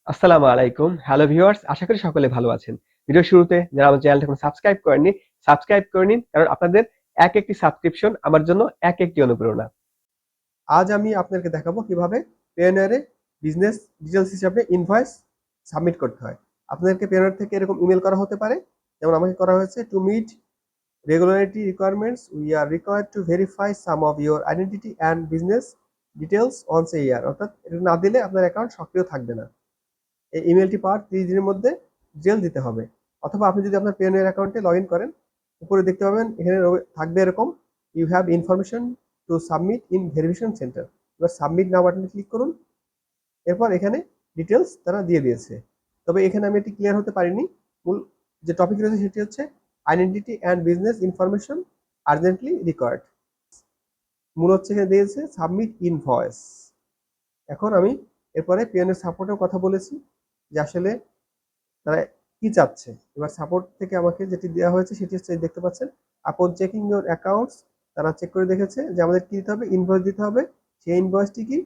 আসসালামু আলাইকুম। Hello viewers, আশা করি সকলে ভালো আছেন। ভিডিওর শুরুতে যারা আমার চ্যানেলটা এখনো সাবস্ক্রাইব করেননি, সাবস্ক্রাইব করে নিন। কারণ আপনাদের এক একটি সাবস্ক্রিপশন আমার জন্য এক একটি অনুপ্রেরণা। আজ আমি আপনাদেরকে দেখাবো কিভাবে পেয়োনিয়ারে বিজনেস ডিটেইলস হিসাবে ইনভয়েস সাবমিট করতে হয়। আপনাদেরকে পেয়োনিয়ার থেকে এরকম ইমেল করা হতে পারে, যেমন আমাকে করা হয়েছে, to meet regularity requirements we are required to verify some of your identity and business details once a year. অর্থাৎ এটা না দিলে আপনার অ্যাকাউন্ট সক্রিয় থাকবে না। এই ইমেলটি পাওয়ার 30 দিনের মধ্যে ডিটেল দিতে হবে। অথবা আপনি যদি আপনার পেওনিয়ার অ্যাকাউন্টে লগ ইন করেন, উপরে দেখতে পাবেন এখানে থাকবে এরকম, you have information to submit in verification centre. এবার সাবমিট নাও বাটনে ক্লিক করুন। এরপর এখানে ডিটেলস তারা দিয়ে দিয়েছে, তবে এখানে আমি এটি ক্লিয়ার হতে পারিনি। মূল যে টপিক রয়েছে সেটি হচ্ছে identity and business information urgently required. মূল হচ্ছে এখানে দিয়েছে সাবমিট ইনভয়েস। এখন আমি এরপরে পিএনএর সাপোর্টেও কথা বলেছি যে আসলে তারা কি চাচ্ছে। এবার সাপোর্ট থেকে আমাকে যেটি দেওয়া হয়েছে সেটি হচ্ছে, দেখতে পাচ্ছেন, আপন চেকিং ইউর অ্যাকাউন্টস। তারা চেক করে দেখেছে যে আমাদের কি দিতে হবে, ইনভয়েস দিতে হবে। সেই ইনভয়েসটি কি,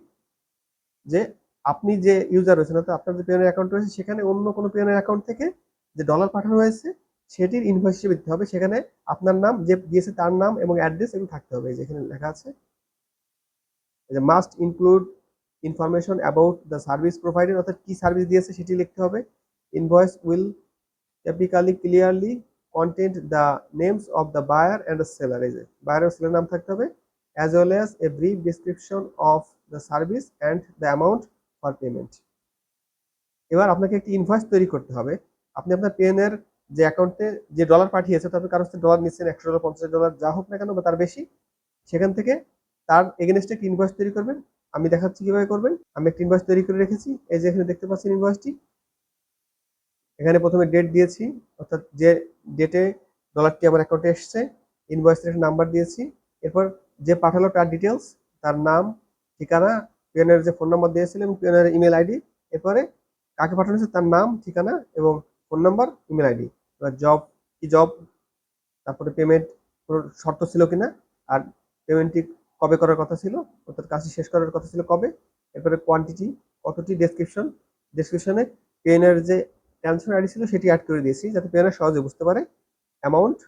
যে আপনি যে ইউজার রয়েছেন, অর্থাৎ আপনার যে পেওনিয়ার অ্যাকাউন্ট রয়েছে সেখানে অন্য কোনো পেওনিয়ার অ্যাকাউন্ট থেকে যে ডলার পাঠানো হয়েছে সেটির ইনভয়েস হিসেবে দিতে হবে। সেখানে আপনার নাম, যে দিয়েছে তার নাম এবং অ্যাড্রেস এগুলো থাকতে হবে। যেখানে লেখা আছে যে must include information about the service provider, অর্থাৎ কি সার্ভিস দিয়েছে সেটি লিখতে হবে। Invoice will typically clearly contain the names of the buyer and the seller, এই যে buyer ও seller নাম থাকতে হবে, as well as a brief description of the service and the amount for payment। এবার আপনাকে একটি ইনভয়েস তৈরি করতে হবে। আপনি আপনার পেনের যে অ্যাকাউন্টে যে ডলার পাঠিয়েছে, তবে কারো থেকে ডলার নিচ্ছেন, $100, $50, যা হোক না কেন বা তার বেশি, সেখান থেকে তার এগেনস্টে একটি ইনভয়েস তৈরি করবেন। আমি দেখাচ্ছি কিভাবে করবেন। আমি একটা ইনভয়েস তৈরি করে রেখেছি, এই যে এখানে দেখতে পাচ্ছেন ইনভয়েসটি। এখানে প্রথমে ডেট দিয়েছি, অর্থাৎ যে ডেটে ডলারটি আমার অ্যাকাউন্টে এসছে, ইনভয়েসের একটা নাম্বার দিয়েছি। এরপর যে পাঠালো তার ডিটেলস, তার নাম, ঠিকানা, পিওনের যে ফোন নাম্বার দিয়েছিল এবং পিওনের ইমেল আইডি। এরপরে কাকে পাঠানো হয়েছে তার নাম, ঠিকানা এবং ফোন নাম্বার, ইমেল আইডি। এবার জব, কি জব, তারপরে পেমেন্ট কোনো শর্ত ছিল কিনা, আর পেমেন্টটি কবে করার কথা ছিল, অর্থাৎ কাজটি শেষ করার কথা ছিল কবে। এরপরে কোয়ান্টিটি কতটি, ডেসক্রিপশনে পেনের যে ট্রান্সফার আইডি ছিল সেটি অ্যাড করে দিয়েছি, যাতে পেনের সহজে বুঝতে পারে। অ্যামাউন্ট,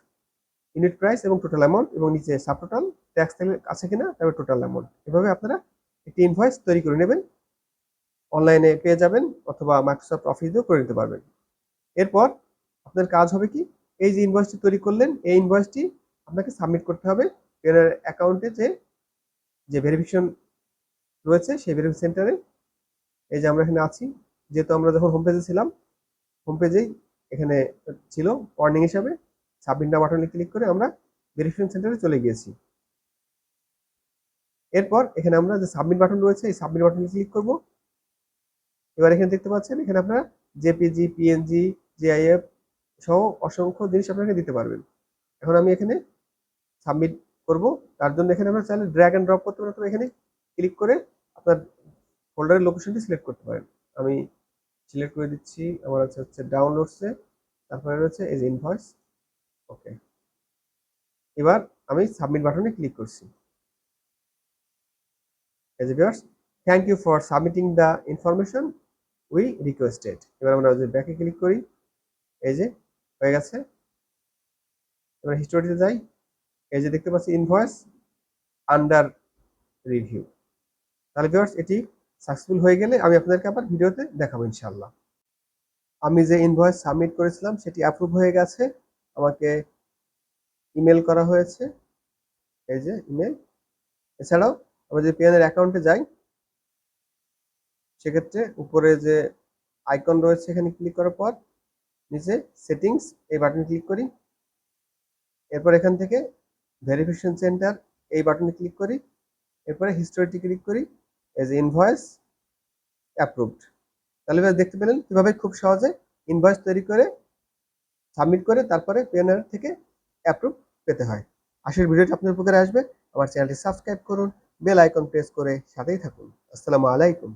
ইউনিট প্রাইস এবং টোটাল অ্যামাউন্ট, এবং নিচে সাব টোটাল, ট্যাক্স আছে কিনা, তারপরে টোটাল অ্যামাউন্ট। এভাবে আপনারা একটি ইনভয়েস তৈরি করে নেবেন, অনলাইনে পেয়ে যাবেন, অথবা মাইক্রোসফট অফিস দিয়েও করে নিতে পারবেন। এরপর আপনার কাজ হবে কি, এই যে ইনভয়েসটি তৈরি করলেন, এই ইনভয়েসটি আপনাকে সাবমিট করতে হবে পেনের অ্যাকাউন্টে যে ভেরিফিকেশন রয়েছে সেই ভেরিফিকেশন সেন্টারে। এই যে আমরা এখানে আছি, যেহেতু আমরা যখন হোম পেজে ছিলাম, হোম পেজেই এখানে ছিল ওয়ার্নিং হিসাবে, সাবমিট নাও বাটনে ক্লিক করে আমরা ভেরিফিকেশন সেন্টারে চলে গিয়েছি। এরপর এখানে আমরা যে সাবমিট বাটন রয়েছে, এই সাবমিট বাটনে ক্লিক করব। এবার এখানে দেখতে পাচ্ছেন, এখানে আপনারা জেপিজি, পিএনজি, জিআইএফ সহ অসংখ্য জিনিস আপনাকে দিতে পারবেন। এখন আমি এখানে সাবমিট করব, তার জন্য এখানে আমরা চাইলে ড্র্যাগ অ্যান্ড ড্রপ করতে পারেন, অথবা এখানে ক্লিক করে আপনার ফোল্ডারের লোকেশনটি সিলেক্ট করতে পারেন। আমি সিলেক্ট করে দিচ্ছি, আমার হচ্ছে ডাউনলোডসে, তারপরে রয়েছে এই যে ইনভয়েস। ওকে, এবার আমি সাবমিট বাটনে ক্লিক করছি। এই যে viewers, thank you for submitting the information we requested. এবার আমরা যে ব্যাকে ক্লিক করি, এই যে হয়ে গেছে। এবার হিস্টোরিতে যাই, এই যে দেখতে পাচ্ছি ইনভয়েস আন্ডার রিভিউ। তাহলে ভিউয়ার্স, এটি সাকসেসফুল হয়ে গেলে আমি আপনাদেরকে আবার ভিডিওতে দেখাবো ইনশাআল্লাহ। আমি যে ইনভয়েস সাবমিট করেছিলাম সেটি অ্যাপ্রুভ হয়ে গেছে, আমাকে ইমেল করা হয়েছে, এই যে ইমেল। এছাড়াও আমরা যদি পেনের অ্যাকাউন্টে যাই, সেক্ষেত্রে উপরে যে আইকন রয়েছে এখানে ক্লিক করার পর নিচে সেটিংস, এই বাটনে ক্লিক করি। এরপর এখান থেকে ভেরিফিকেশন সেন্টার, এই বাটনে ক্লিক করি। এরপরে হিস্টোরিটি ক্লিক করি, এই যে ইনভয়েস অ্যাপ্রুভড। তাহলে দেখতে পেলেন কিভাবে খুব সহজে ইনভয়েস তৈরি করে সাবমিট করে তারপরে পেনের থেকে অ্যাপ্রুভ পেতে হয়। আশা করি ভিডিওটি আপনার উপকারে আসবে। আমার চ্যানেলটি সাবস্ক্রাইব করুন, বেল আইকন প্রেস করে সাথেই থাকুন। আসসালামু আলাইকুম।